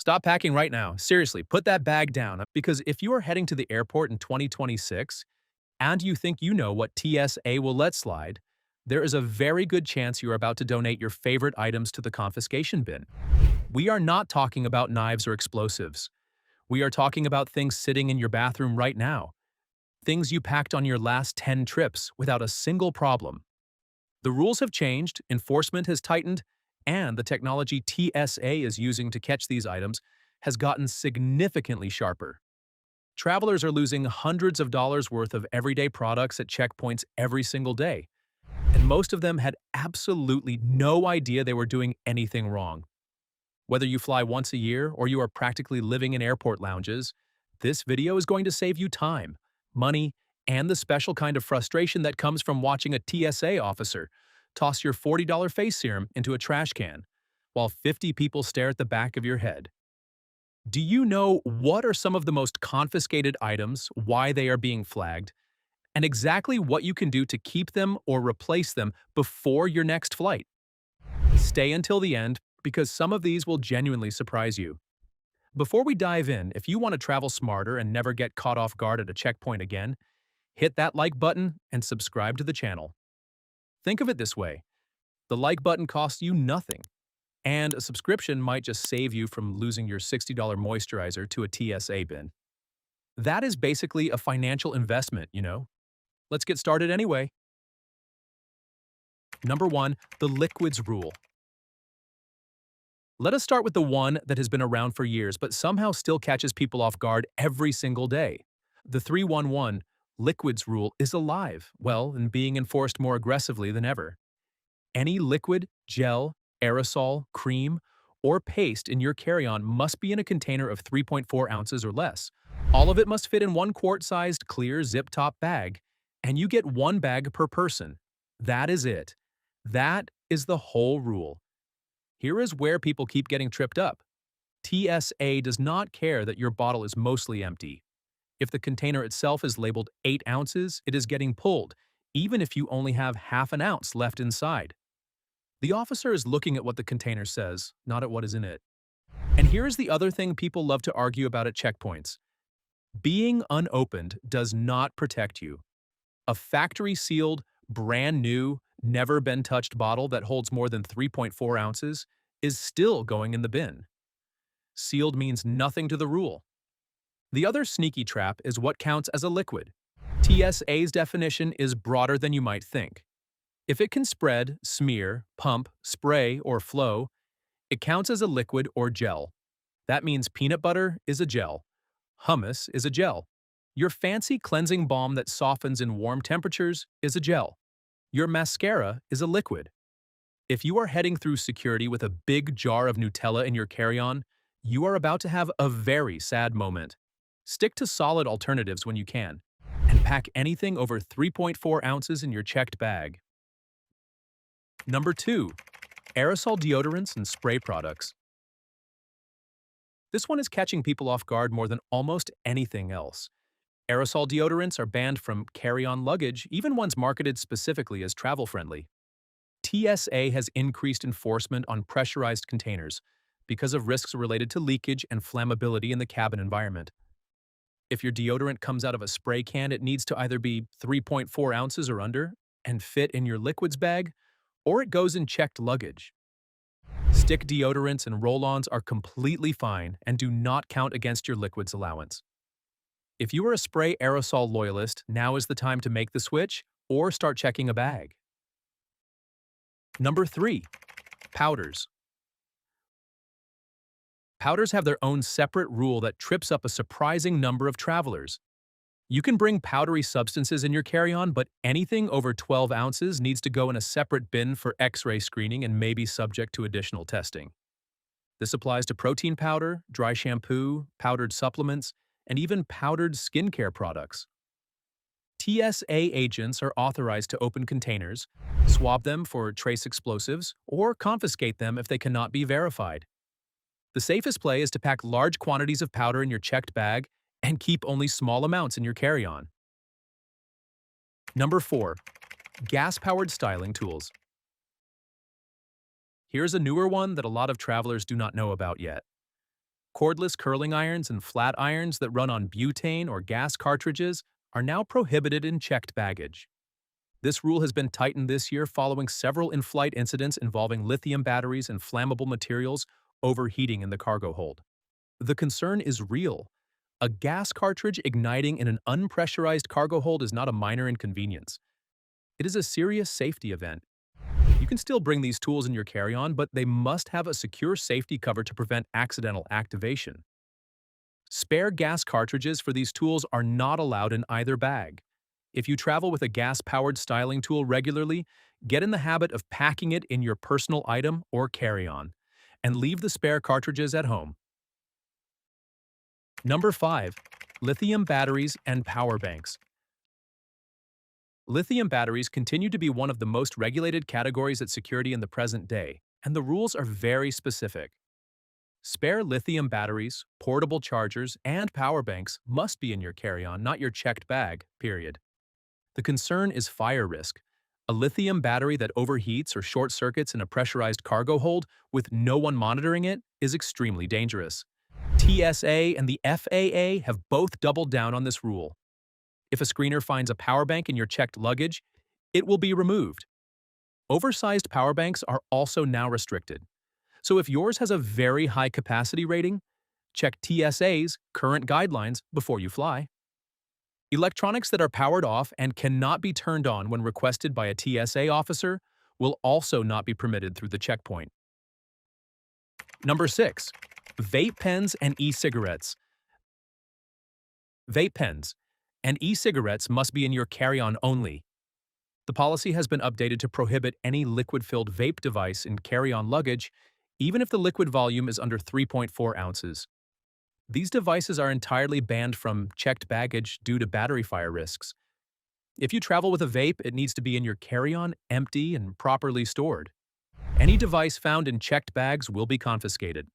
Stop packing right now. Seriously, put that bag down because if you are heading to the airport in 2026 and you think you know what TSA will let slide, there is a very good chance you're about to donate your favorite items to the confiscation bin. We are not talking about knives or explosives. We are talking about things sitting in your bathroom right now. Things you packed on your last 10 trips without a single problem. The rules have changed, enforcement has tightened, and the technology TSA is using to catch these items has gotten significantly sharper. Travelers are losing hundreds of dollars worth of everyday products at checkpoints every single day, and most of them had absolutely no idea they were doing anything wrong. Whether you fly once a year or you are practically living in airport lounges, this video is going to save you time, money, and the special kind of frustration that comes from watching a TSA officer toss your $40 face serum into a trash can, while 50 people stare at the back of your head. Do you know what are some of the most confiscated items, why they are being flagged, and exactly what you can do to keep them or replace them before your next flight? Stay until the end because some of these will genuinely surprise you. Before we dive in, if you want to travel smarter and never get caught off guard at a checkpoint again, hit that like button and subscribe to the channel. Think of it this way: the like button costs you nothing, and a subscription might just save you from losing your $60 moisturizer to a TSA bin. That is basically a financial investment, you know? Let's get started anyway. Number 1. The liquids rule. Let us start with the one that has been around for years but somehow still catches people off guard every single day. The 311 liquids rule is alive, well, and being enforced more aggressively than ever. Any liquid, gel, aerosol, cream, or paste in your carry-on must be in a container of 3.4 ounces or less. All of it must fit in one quart-sized clear zip-top bag, and you get one bag per person. That is it. That is the whole rule. Here is where people keep getting tripped up. TSA does not care that your bottle is mostly empty. If the container itself is labeled 8 ounces, it is getting pulled, even if you only have half an ounce left inside. The officer is looking at what the container says, not at what is in it. And here is the other thing people love to argue about at checkpoints. Being unopened does not protect you. A factory-sealed, brand new, never-been-touched bottle that holds more than 3.4 ounces is still going in the bin. Sealed means nothing to the rule. The other sneaky trap is what counts as a liquid. TSA's definition is broader than you might think. If it can spread, smear, pump, spray, or flow, it counts as a liquid or gel. That means peanut butter is a gel. Hummus is a gel. Your fancy cleansing balm that softens in warm temperatures is a gel. Your mascara is a liquid. If you are heading through security with a big jar of Nutella in your carry-on, you are about to have a very sad moment. Stick to solid alternatives when you can, and pack anything over 3.4 ounces in your checked bag. Number 2. Aerosol deodorants and spray products. This one is catching people off guard more than almost anything else. Aerosol deodorants are banned from carry-on luggage, even ones marketed specifically as travel-friendly. TSA has increased enforcement on pressurized containers because of risks related to leakage and flammability in the cabin environment. If your deodorant comes out of a spray can, it needs to either be 3.4 ounces or under and fit in your liquids bag, or it goes in checked luggage. Stick deodorants and roll-ons are completely fine and do not count against your liquids allowance. If you are a spray aerosol loyalist, now is the time to make the switch or start checking a bag. Number 3. Powders. Powders have their own separate rule that trips up a surprising number of travelers. You can bring powdery substances in your carry-on, but anything over 12 ounces needs to go in a separate bin for X-ray screening and may be subject to additional testing. This applies to protein powder, dry shampoo, powdered supplements, and even powdered skincare products. TSA agents are authorized to open containers, swab them for trace explosives, or confiscate them if they cannot be verified. The safest play is to pack large quantities of powder in your checked bag and keep only small amounts in your carry-on. Number 4. Gas-powered styling tools. Here's a newer one that a lot of travelers do not know about yet. Cordless curling irons and flat irons that run on butane or gas cartridges are now prohibited in checked baggage. This rule has been tightened this year following several in-flight incidents involving lithium batteries and flammable materials overheating in the cargo hold. The concern is real. A gas cartridge igniting in an unpressurized cargo hold is not a minor inconvenience. It is a serious safety event. You can still bring these tools in your carry-on, but they must have a secure safety cover to prevent accidental activation. Spare gas cartridges for these tools are not allowed in either bag. If you travel with a gas-powered styling tool regularly, get in the habit of packing it in your personal item or carry-on, and leave the spare cartridges at home. Number 5. Lithium batteries and power banks. Lithium batteries continue to be one of the most regulated categories at security in the present day, and the rules are very specific. Spare lithium batteries, portable chargers, and power banks must be in your carry-on, not your checked bag, period. The concern is fire risk. A lithium battery that overheats or short circuits in a pressurized cargo hold with no one monitoring it is extremely dangerous. TSA and the FAA have both doubled down on this rule. If a screener finds a power bank in your checked luggage, it will be removed. Oversized power banks are also now restricted. So if yours has a very high capacity rating, check TSA's current guidelines before you fly. Electronics that are powered off and cannot be turned on when requested by a TSA officer will also not be permitted through the checkpoint. Number 6. Vape pens and e-cigarettes. Vape pens and e-cigarettes must be in your carry-on only. The policy has been updated to prohibit any liquid-filled vape device in carry-on luggage, even if the liquid volume is under 3.4 ounces. These devices are entirely banned from checked baggage due to battery fire risks. If you travel with a vape, it needs to be in your carry-on, empty and properly stored. Any device found in checked bags will be confiscated.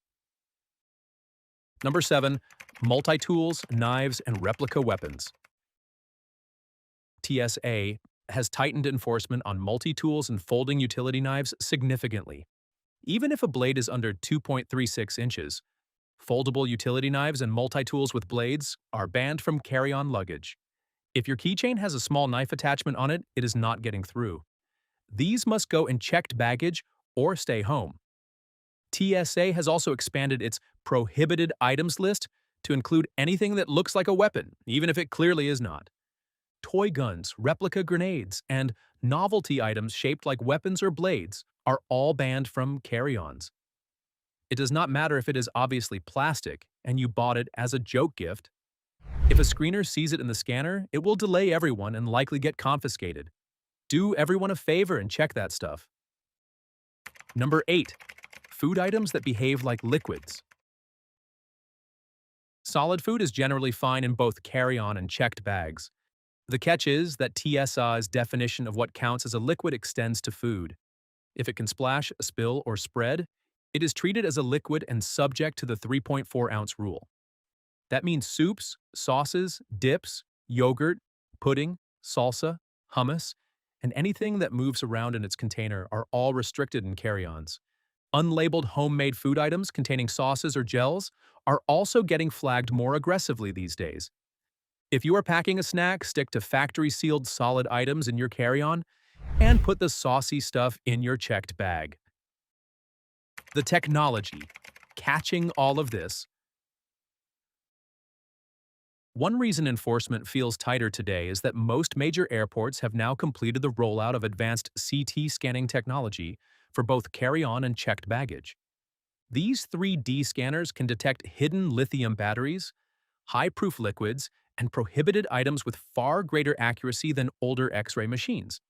Number 7. Multi-tools, knives, and replica weapons. TSA has tightened enforcement on multi-tools and folding utility knives significantly. Even if a blade is under 2.36 inches, foldable utility knives and multi-tools with blades are banned from carry-on luggage. If your keychain has a small knife attachment on it, it is not getting through. These must go in checked baggage or stay home. TSA has also expanded its prohibited items list to include anything that looks like a weapon, even if it clearly is not. Toy guns, replica grenades, and novelty items shaped like weapons or blades are all banned from carry-ons. It does not matter if it is obviously plastic and you bought it as a joke gift. If a screener sees it in the scanner, it will delay everyone and likely get confiscated. Do everyone a favor and check that stuff. Number 8. Food items that behave like liquids. Solid food is generally fine in both carry-on and checked bags. The catch is that TSA's definition of what counts as a liquid extends to food. If it can splash, spill, or spread, it is treated as a liquid and subject to the 3.4-ounce rule. That means soups, sauces, dips, yogurt, pudding, salsa, hummus, and anything that moves around in its container are all restricted in carry-ons. Unlabeled homemade food items containing sauces or gels are also getting flagged more aggressively these days. If you are packing a snack, stick to factory-sealed solid items in your carry-on and put the saucy stuff in your checked bag. The technology, catching all of this. One reason enforcement feels tighter today is that most major airports have now completed the rollout of advanced CT scanning technology for both carry-on and checked baggage. These 3D scanners can detect hidden lithium batteries, high-proof liquids, and prohibited items with far greater accuracy than older X-ray machines.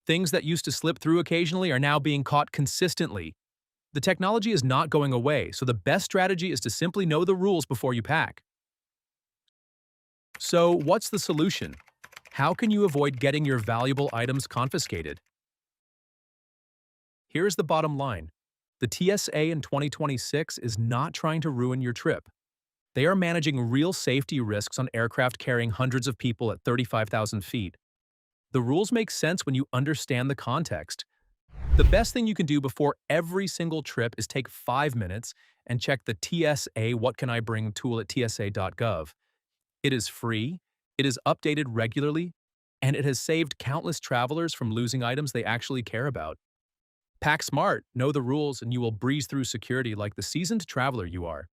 Things that used to slip through occasionally are now being caught consistently. The technology is not going away, so the best strategy is to simply know the rules before you pack. So, what's the solution? How can you avoid getting your valuable items confiscated? Here's the bottom line. The TSA in 2026 is not trying to ruin your trip. They are managing real safety risks on aircraft carrying hundreds of people at 35,000 feet. The rules make sense when you understand the context. The best thing you can do before every single trip is take 5 minutes and check the TSA What Can I Bring tool at tsa.gov. It is free, it is updated regularly, and it has saved countless travelers from losing items they actually care about. Pack smart, know the rules, and you will breeze through security like the seasoned traveler you are.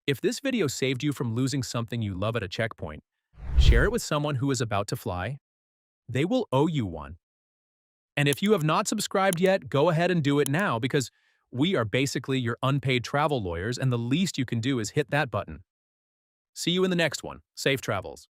If this video saved you from losing something you love at a checkpoint, share it with someone who is about to fly. They will owe you one. And if you have not subscribed yet, go ahead and do it now because we are basically your unpaid travel lawyers and the least you can do is hit that button. See you in the next one. Safe travels.